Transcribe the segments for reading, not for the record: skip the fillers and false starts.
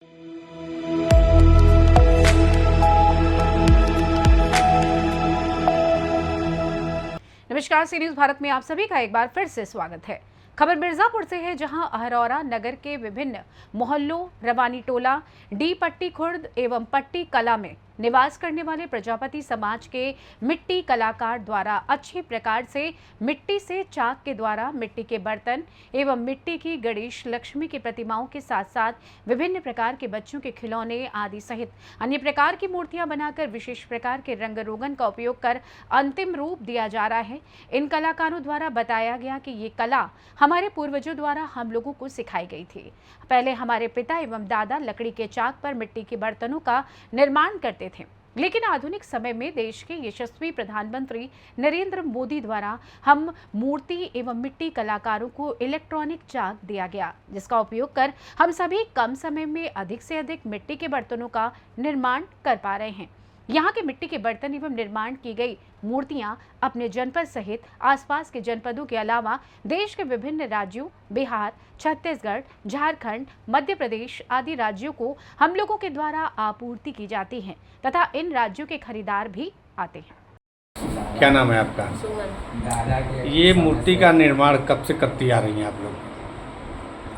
नमस्कार, सी न्यूज़ भारत में आप सभी का एक बार फिर से स्वागत है। खबर मिर्जापुर से है, जहां अहरौरा नगर के विभिन्न मोहल्लों रवानी टोला, डी पट्टी खुर्द एवं पट्टी कला में निवास करने वाले प्रजापति समाज के मिट्टी कलाकार द्वारा अच्छी प्रकार से मिट्टी से चाक के द्वारा मिट्टी के बर्तन एवं मिट्टी की गणेश लक्ष्मी की प्रतिमाओं के साथ साथ विभिन्न प्रकार के बच्चों के खिलौने आदि सहित अन्य प्रकार की मूर्तियां बनाकर विशेष प्रकार के रंग रोगन का उपयोग कर अंतिम रूप दिया जा रहा है। इन कलाकारों द्वारा बताया गया कि ये कला हमारे पूर्वजों द्वारा हम लोगों को सिखाई गई थी। पहले हमारे पिता एवं दादा लकड़ी के चाक पर मिट्टी के बर्तनों का निर्माण करते थे, लेकिन आधुनिक समय में देश के यशस्वी प्रधानमंत्री नरेंद्र मोदी द्वारा हम मूर्ति एवं मिट्टी कलाकारों को इलेक्ट्रॉनिक चाक दिया गया, जिसका उपयोग कर हम सभी कम समय में अधिक से अधिक मिट्टी के बर्तनों का निर्माण कर पा रहे हैं। यहाँ के मिट्टी के बर्तन एवं निर्माण की गई मूर्तियां अपने जनपद सहित आसपास के जनपदों के अलावा देश के विभिन्न राज्यों बिहार, छत्तीसगढ़, झारखंड, मध्य प्रदेश आदि राज्यों को हम लोगों के द्वारा आपूर्ति की जाती है तथा इन राज्यों के खरीदार भी आते हैं। क्या नाम है आपका? सुमन। ये मूर्ति का निर्माण कब से करती आ रही हैं आप लोग?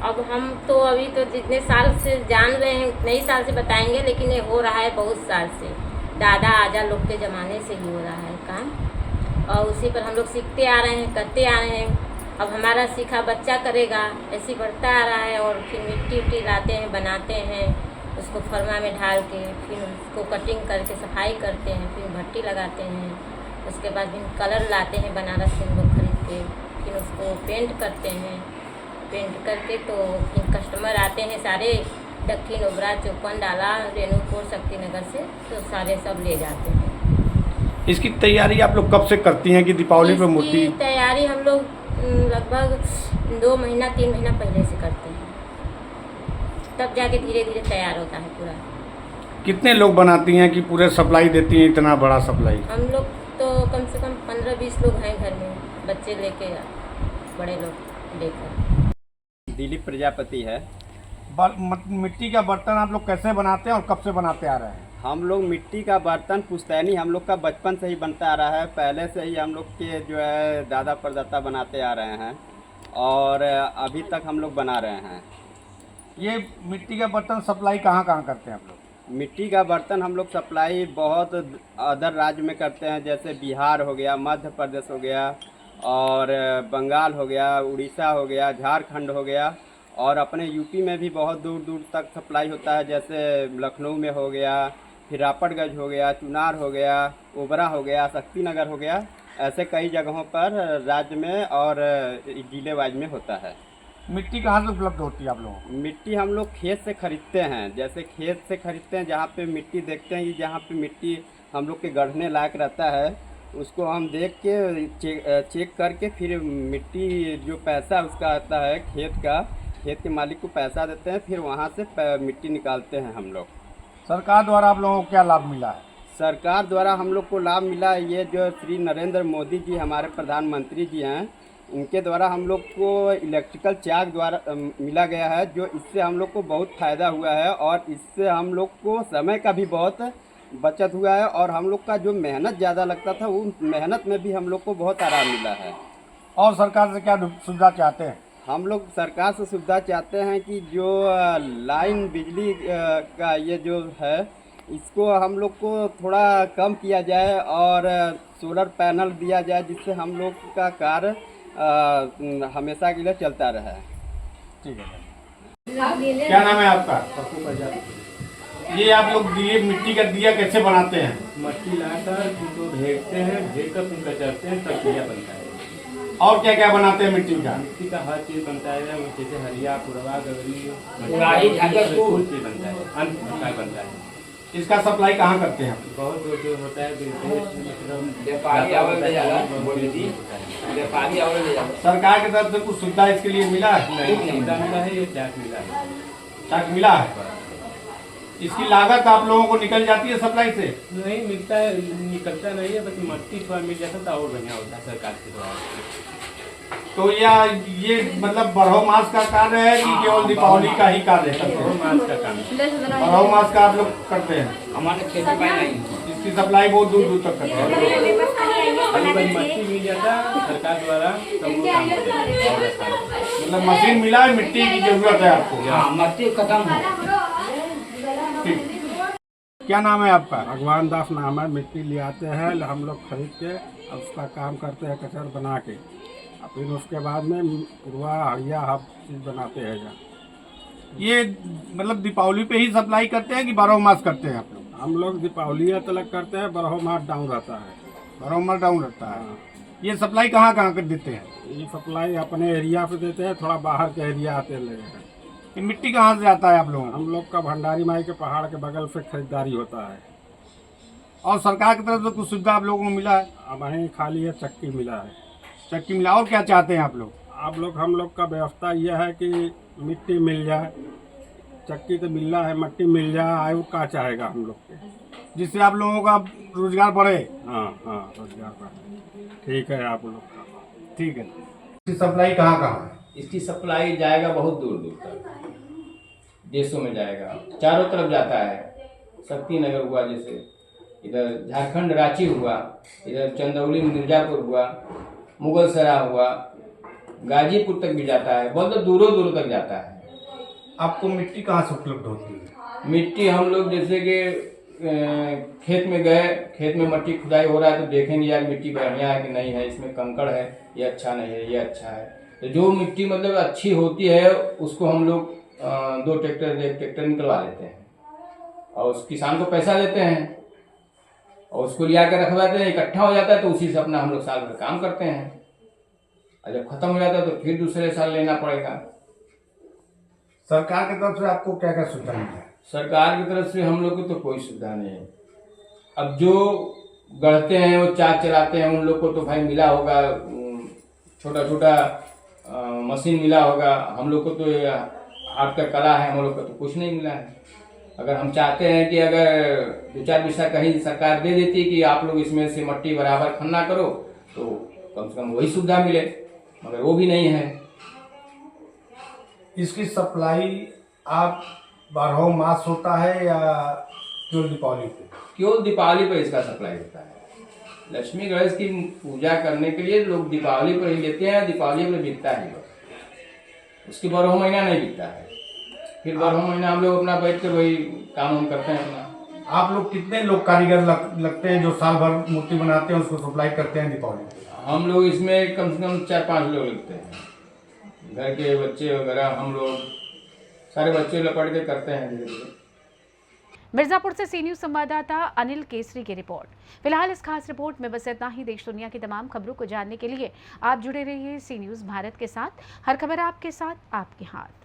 अब हम तो अभी तो जितने साल से जान रहे हैं उतने ही साल से बताएंगे, लेकिन ये हो रहा है बहुत साल से, दादा आजा लोग के ज़माने से ही हो रहा है काम, और उसी पर हम लोग सीखते आ रहे हैं, करते आ रहे हैं। अब हमारा सीखा बच्चा करेगा, ऐसे बढ़ता आ रहा है। और फिर मिट्टी उट्टी लाते हैं, बनाते हैं, उसको फरमा में ढाल के फिर उसको कटिंग करके सफाई करते हैं, फिर भट्टी लगाते हैं। उसके बाद फिर कलर लाते हैं बनारस से हम लोग खरीद के, फिर उसको पेंट करते हैं। पेंट करके तो फिर कस्टमर आते हैं सारे, दक्षिण ओबरा, चौपन डाला, रेणुपुर, शक्तिनगर से, तो सारे सब ले जाते हैं। इसकी तैयारी आप लोग कब से करती हैं कि दीपावली पे मूर्ति? इसकी तैयारी हम लोग लगभग 2 महीना 3 महीना पहले से करते हैं, तब जाके धीरे धीरे तैयार होता है पूरा। कितने लोग बनाती हैं कि पूरे सप्लाई देती हैं, इतना बड़ा सप्लाई? हम लोग तो कम से कम 15-20 लोग हैं घर में, बच्चे लेके, बड़े लोग लेकर। दिलीप प्रजापति है। मिट्टी का बर्तन आप लोग कैसे बनाते हैं और कब से बनाते आ रहे हैं? हम लोग मिट्टी का बर्तन पुश्तैनी हम लोग का बचपन से ही बनता आ रहा है। पहले से ही हम लोग के जो है दादा परदादा बनाते आ रहे हैं और अभी तक हम लोग बना रहे हैं। ये मिट्टी का बर्तन सप्लाई कहाँ कहाँ करते हैं आप लोग? मिट्टी का बर्तन हम लोग सप्लाई बहुत अदर राज्य में करते हैं, जैसे बिहार हो गया, मध्य प्रदेश हो गया, और बंगाल हो गया, उड़ीसा हो गया, झारखंड हो गया, और अपने यूपी में भी बहुत दूर दूर तक सप्लाई होता है। जैसे लखनऊ में हो गया, फिर रापड़गंज हो गया, चुनार हो गया, ओबरा हो गया, शक्तिनगर हो गया, ऐसे कई जगहों पर राज्य में और जिले वाइज में होता है। मिट्टी कहाँ से उपलब्ध होती है आप लोगों को? मिट्टी हम लोग खेत से खरीदते हैं। जैसे खेत से खरीदते हैं, जहाँ पे मिट्टी देखते हैं कि जहाँ पे मिट्टी हम लोग के गढ़ने लायक रहता है, उसको हम देख के चेक करके फिर मिट्टी जो पैसा उसका आता है खेत के मालिक को पैसा देते हैं, फिर वहाँ से मिट्टी निकालते हैं हम लोग। सरकार द्वारा आप लोगों को क्या लाभ मिला है? सरकार द्वारा हम लोग को लाभ मिला है, ये जो श्री नरेंद्र मोदी जी हमारे प्रधानमंत्री जी हैं, उनके द्वारा हम लोग को इलेक्ट्रिकल चाक द्वारा मिला गया है, जो इससे हम लोग को बहुत फ़ायदा हुआ है और इससे हम लोग को समय का भी बहुत बचत हुआ है, और हम लोग का जो मेहनत ज़्यादा लगता था वो मेहनत में भी हम लोग को बहुत आराम मिला है। और सरकार से क्या सुविधा चाहते हैं? हम लोग सरकार से सुविधा चाहते हैं कि जो लाइन बिजली का ये जो है, इसको हम लोग को थोड़ा कम किया जाए और सोलर पैनल दिया जाए, जिससे हम लोग का कार्य हमेशा के लिए चलता रहे। ठीक है। क्या नाम है आपका? ये आप लोग मिट्टी का दिया कैसे बनाते हैं? मट्टी लाकर उनको भेजते हैं, भेजकर उनका चढ़ते हैं, तब दिया बनता है। और क्या क्या बनाते हैं मिट्टी का? मिट्टी का हर चीज़ बनता है, जैसे हरिया, पुरवा, गगरी, कुछ चीज़ बनता है, अन्य प्रकार बनता है। इसका सप्लाई कहाँ करते हैं? बहुत दूर दूर होता है, सरकार की तरफ से कुछ सुविधा इसके लिए मिला है? नहीं मिला है, ये चाक मिला है। चाक मिला है। इसकी लागत आप लोगों को निकल जाती है सप्लाई से? नहीं मिलता है, निकलता नहीं है, बस मट्टी थोड़ा मिल जाता तो और बढ़िया होता है सरकार के द्वारा। तो ये मतलब बारह मास का कार्य है कि केवल दीपावली का ही कार्य करते हैं? मास का काम है। बारह मास का आप लोग करते हैं? हमारे खेती में नहीं, इसकी सप्लाई बहुत दूर दूर तक करते हैं। अभी कोई मट्टी मिल जाता सरकार द्वारा तब वो काम करते हैं। और ऐसा नहीं। मतलब मशीन मिला है, मिट्टी की जरूरत है आपको? हाँ, मट्टी खत्म हो। ठीक। क्या नाम है आपका? भगवान दास नाम है। मिट्टी ले आते हैं, हम लोग खरीद के और उसका काम करते हैं कचर बना के, और फिर उसके बाद में पुरवा हड़िया हर चीज़ बनाते हैं। ये मतलब दीपावली पे ही सप्लाई करते हैं कि बारह मास करते हैं आप लोग? हम लोग दीपावली तलक करते हैं, बारह मास डाउन रहता है। बारह मास डाउन रहता है। ये सप्लाई कहाँ कहाँ कर देते हैं? ये सप्लाई अपने एरिया पे देते हैं, थोड़ा बाहर के एरिया आते लगे हैं। ये मिट्टी कहाँ से आता है आप लोगों? हम लोग का भंडारी माई के पहाड़ के बगल से खरीदारी होता है। और सरकार की तरफ से कुछ सुविधा आप लोगों को मिला है? अब वहीं खाली ये चक्की मिला है। चक्की मिला। और क्या चाहते हैं आप लोग? हम लोग का व्यवस्था यह है कि मिट्टी मिल जाए, चक्की तो मिल रहा है, मिट्टी मिल जाए, आयु का चाहेगा हम लोग के, जिससे आप लोगों का रोजगार बढ़े। हाँ रोजगार का। ठीक है आप लोग का। ठीक है। इसकी सप्लाई कहाँ कहाँ है? इसकी सप्लाई जाएगा बहुत दूर दूर तक, देशों में जाएगा, चारों तरफ जाता है। शक्ति नगर हुआ, जैसे इधर झारखंड रांची हुआ, इधर चंदौली मिर्जापुर हुआ, मुगलसराय हुआ, गाजीपुर तक भी जाता है, बहुत दूरों दूर तक जाता है। आपको मिट्टी कहाँ से उपलब्ध होती है? मिट्टी हम लोग जैसे कि खेत में गए, खेत में मिट्टी खुदाई हो रहा है तो देखेंगे यार मिट्टी बढ़िया है कि नहीं है, इसमें कंकड़ है, ये अच्छा नहीं है, ये अच्छा है। तो जो मिट्टी मतलब अच्छी होती है उसको हम लोग 2 ट्रैक्टर 1 ट्रैक्टर निकलवा लेते हैं और उस किसान को पैसा देते हैं और उसको लिया कर रखवाते हैं। इकट्ठा हो जाता है तो उसी से अपना हम लोग साल भर काम करते हैं, और जब खत्म हो जाता है तो फिर दूसरे साल लेना पड़ेगा। सरकार की तरफ से आपको क्या क्या सुविधा मिला है? सरकार की तरफ से हम लोग को तो कोई सुविधा नहीं है। अब जो गढ़ते हैं वो चाक चलाते हैं उन लोग को तो भाई मिला होगा, छोटा छोटा मशीन मिला होगा। हम लोग को तो हाथ का कला है, हम लोग को तो कुछ नहीं मिला है। अगर हम चाहते हैं कि अगर 2-4 पैसा कहीं सरकार दे देती कि आप लोग इसमें से मिट्टी बराबर खन्ना करो तो कम से कम वही सुविधा मिले, मगर वो भी नहीं है। इसकी सप्लाई आप 12 मास होता है या केवल दीपावली पे? केवल दीपावली पर इसका सप्लाई होता है। लक्ष्मी गणेश की पूजा करने के लिए लोग दीपावली पर ही लेते हैं, दीपावली पर बिकता है बस, उसके 12 महीना नहीं बिकता है। फिर 12 महीना हम लोग अपना बैठ कर वही काम हम करते हैं अपना। आप लोग कितने लोग कारीगर लगते हैं जो साल भर मूर्ति बनाते हैं उसको सप्लाई करते हैं दीपावली पे? हम लोग इसमें कम से कम 4-5 लोग लगते हैं, घर के बच्चे वगैरह, हम लोग सारे बच्चे लपट के करते हैं धीरे धीरे। मिर्जापुर से सी न्यूज संवाददाता अनिल केसरी की रिपोर्ट। फिलहाल इस खास रिपोर्ट में बस इतना ही। देश दुनिया की तमाम खबरों को जानने के लिए आप जुड़े रहिए सी न्यूज भारत के साथ। हर खबर आपके साथ, आपके हाथ।